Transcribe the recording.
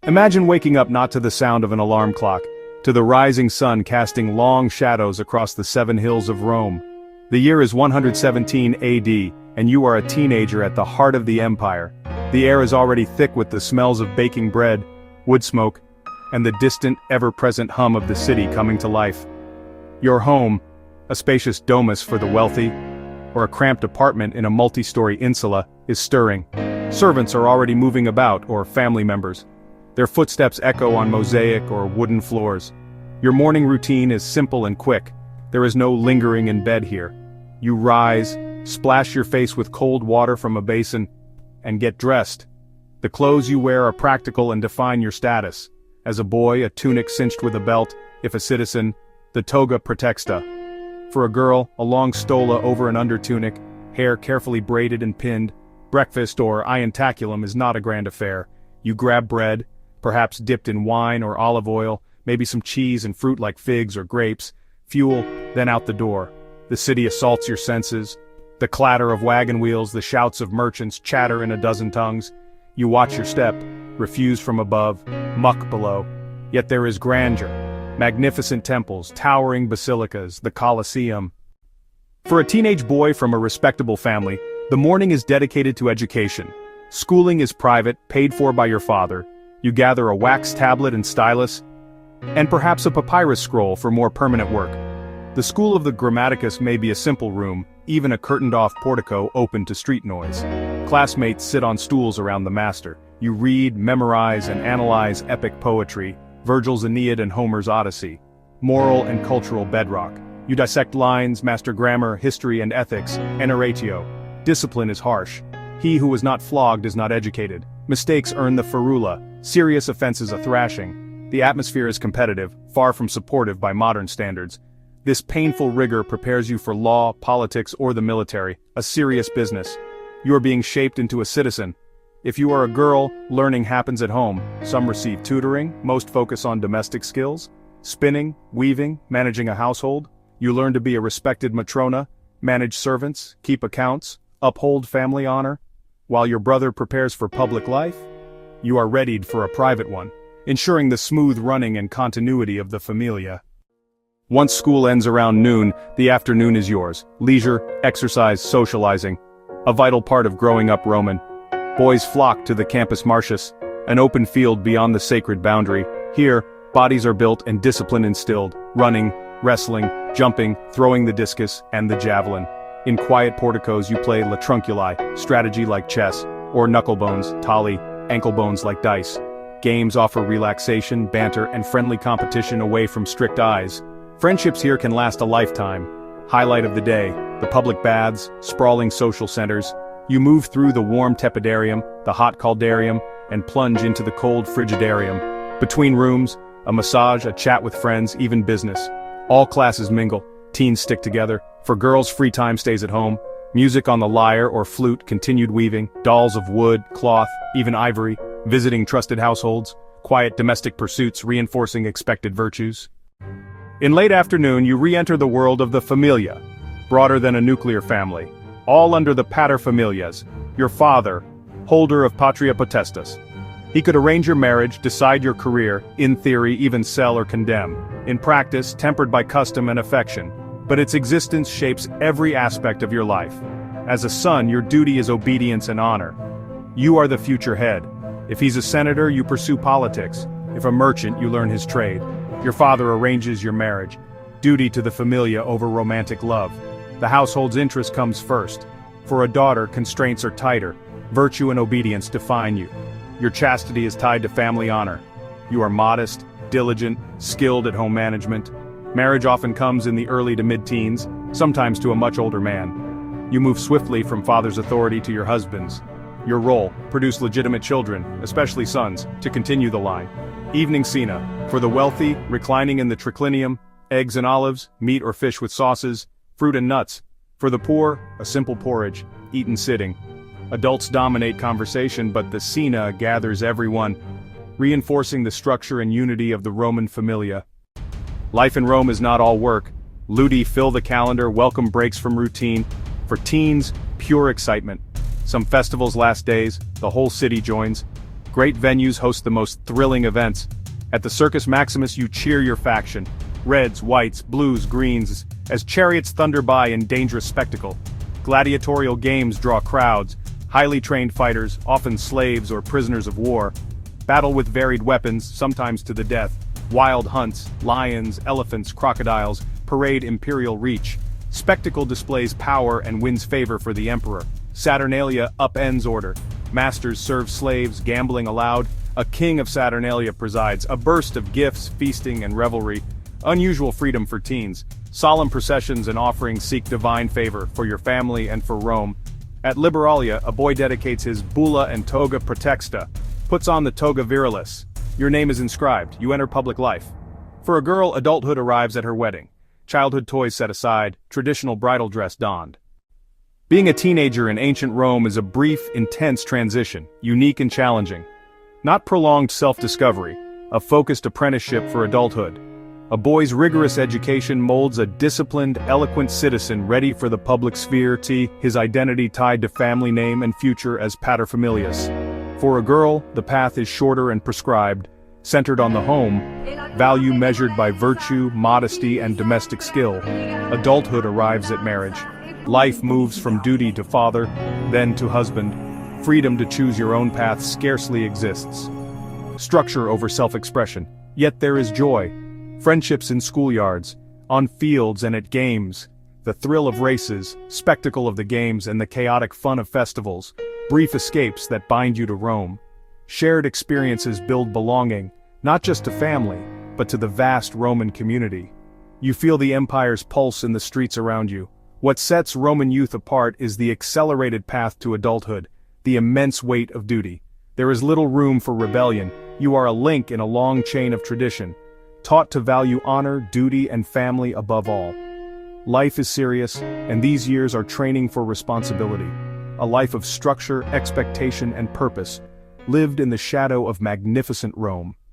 Imagine waking up not to the sound of an alarm clock, to the rising sun casting long shadows across the 7 hills of Rome. The year is 117 AD, and you are a teenager at the heart of the empire. The air is already thick with the smells of baking bread, wood smoke, and the distant, ever-present hum of the city coming to life. Your home, a spacious domus for the wealthy, or a cramped apartment in a multi-story insula, is stirring. Servants are already moving about, or family members. Their footsteps echo on mosaic or wooden floors. Your morning routine is simple and quick. There is no lingering in bed here. You rise, splash your face with cold water from a basin, and get dressed. The clothes you wear are practical and define your status. As a boy, a tunic cinched with a belt; if a citizen, the toga praetexta. For a girl, a long stola over an under-tunic, hair carefully braided and pinned. Breakfast or ientaculum is not a grand affair. You grab bread, perhaps dipped in wine or olive oil, maybe some cheese and fruit like figs or grapes, fuel, then out the door. The city assaults your senses. The clatter of wagon wheels, the shouts of merchants chatter in a dozen tongues. You watch your step, refuse from above, muck below. Yet there is grandeur. Magnificent temples, towering basilicas, the Colosseum. For a teenage boy from a respectable family, the morning is dedicated to education. Schooling is private, paid for by your father. You gather a wax tablet and stylus, and perhaps a papyrus scroll for more permanent work. The school of the Grammaticus may be a simple room, even a curtained-off portico open to street noise. Classmates sit on stools around the master. You read, memorize, and analyze epic poetry, Virgil's Aeneid and Homer's Odyssey. Moral and cultural bedrock. You dissect lines, master grammar, history, and ethics, enuratio. Discipline is harsh. He who is not flogged is not educated. Mistakes earn the ferula, serious offenses a thrashing. The atmosphere is competitive, far from supportive by modern standards. This painful rigor prepares you for law, politics, or the military, a serious business. You are being shaped into a citizen. If you are a girl, learning happens at home. Some receive tutoring, most focus on domestic skills. Spinning, weaving, managing a household. You learn to be a respected matrona, manage servants, keep accounts, uphold family honor. While your brother prepares for public life, you are readied for a private one, ensuring the smooth running and continuity of the familia. Once school ends around noon, the afternoon is yours. Leisure, exercise, socializing. A vital part of growing up Roman. Boys flock to the Campus Martius, an open field beyond the sacred boundary. Here, bodies are built and discipline instilled, running, wrestling, jumping, throwing the discus, and the javelin. In quiet porticos you play latrunculi, strategy like chess, or knucklebones, tali, ankle-bones like dice. Games offer relaxation, banter, and friendly competition away from strict eyes. Friendships here can last a lifetime. Highlight of the day, the public baths, sprawling social centers. You move through the warm tepidarium, the hot caldarium, and plunge into the cold frigidarium. Between rooms, a massage, a chat with friends, even business. All classes mingle, teens stick together. For girls, free time stays at home. Music on the lyre or flute, continued weaving, dolls of wood, cloth, even ivory, visiting trusted households, quiet domestic pursuits reinforcing expected virtues. In late afternoon you re-enter the world of the familia, broader than a nuclear family, all under the paterfamilias, your father, holder of patria potestas. He could arrange your marriage, decide your career, in theory even sell or condemn, in practice tempered by custom and affection, but its existence shapes every aspect of your life. As a son, your duty is obedience and honor. You are the future head. If he's a senator, you pursue politics. If a merchant, you learn his trade. Your father arranges your marriage. Duty to the familia over romantic love. The household's interest comes first. For a daughter, constraints are tighter. Virtue and obedience define you. Your chastity is tied to family honor. You are modest, diligent, skilled at home management. Marriage often comes in the early to mid-teens, sometimes to a much older man. You move swiftly from father's authority to your husband's. Your role, produce legitimate children, especially sons, to continue the line. Evening cena, for the wealthy, reclining in the triclinium, eggs and olives, meat or fish with sauces, fruit and nuts. For the poor, a simple porridge, eaten sitting. Adults dominate conversation, but the cena gathers everyone, reinforcing the structure and unity of the Roman familia. Life in Rome is not all work. Ludi fill the calendar, welcome breaks from routine. For teens, pure excitement. Some festivals last days, the whole city joins. Great venues host the most thrilling events. At the Circus Maximus you cheer your faction. Reds, whites, blues, greens, as chariots thunder by in dangerous spectacle. Gladiatorial games draw crowds. Highly trained fighters, often slaves or prisoners of war, battle with varied weapons, sometimes to the death. Wild hunts, lions, elephants, crocodiles, parade imperial reach. Spectacle displays power and wins favor for the emperor. Saturnalia upends order. Masters serve slaves, gambling allowed. A king of Saturnalia presides, a burst of gifts, feasting, and revelry. Unusual freedom for teens. Solemn processions and offerings seek divine favor for your family and for Rome. At Liberalia, a boy dedicates his bulla and toga praetexta, puts on the toga virilis. Your name is inscribed, you enter public life. For a girl, adulthood arrives at her wedding. Childhood toys set aside, traditional bridal dress donned. Being a teenager in ancient Rome is a brief, intense transition, unique and challenging. Not prolonged self-discovery, a focused apprenticeship for adulthood. A boy's rigorous education molds a disciplined, eloquent citizen ready for the public sphere, his identity tied to family name and future as paterfamilias. For a girl, the path is shorter and prescribed, centered on the home, value measured by virtue, modesty, and domestic skill. Adulthood arrives at marriage. Life moves from duty to father, then to husband. Freedom to choose your own path scarcely exists. Structure over self-expression, yet there is joy. Friendships in schoolyards, on fields and at games, the thrill of races, spectacle of the games and the chaotic fun of festivals, brief escapes that bind you to Rome. Shared experiences build belonging, not just to family, but to the vast Roman community. You feel the empire's pulse in the streets around you. What sets Roman youth apart is the accelerated path to adulthood, the immense weight of duty. There is little room for rebellion. You are a link in a long chain of tradition, taught to value honor, duty, and family above all. Life is serious, and these years are training for responsibility. A life of structure, expectation, and purpose, lived in the shadow of magnificent Rome.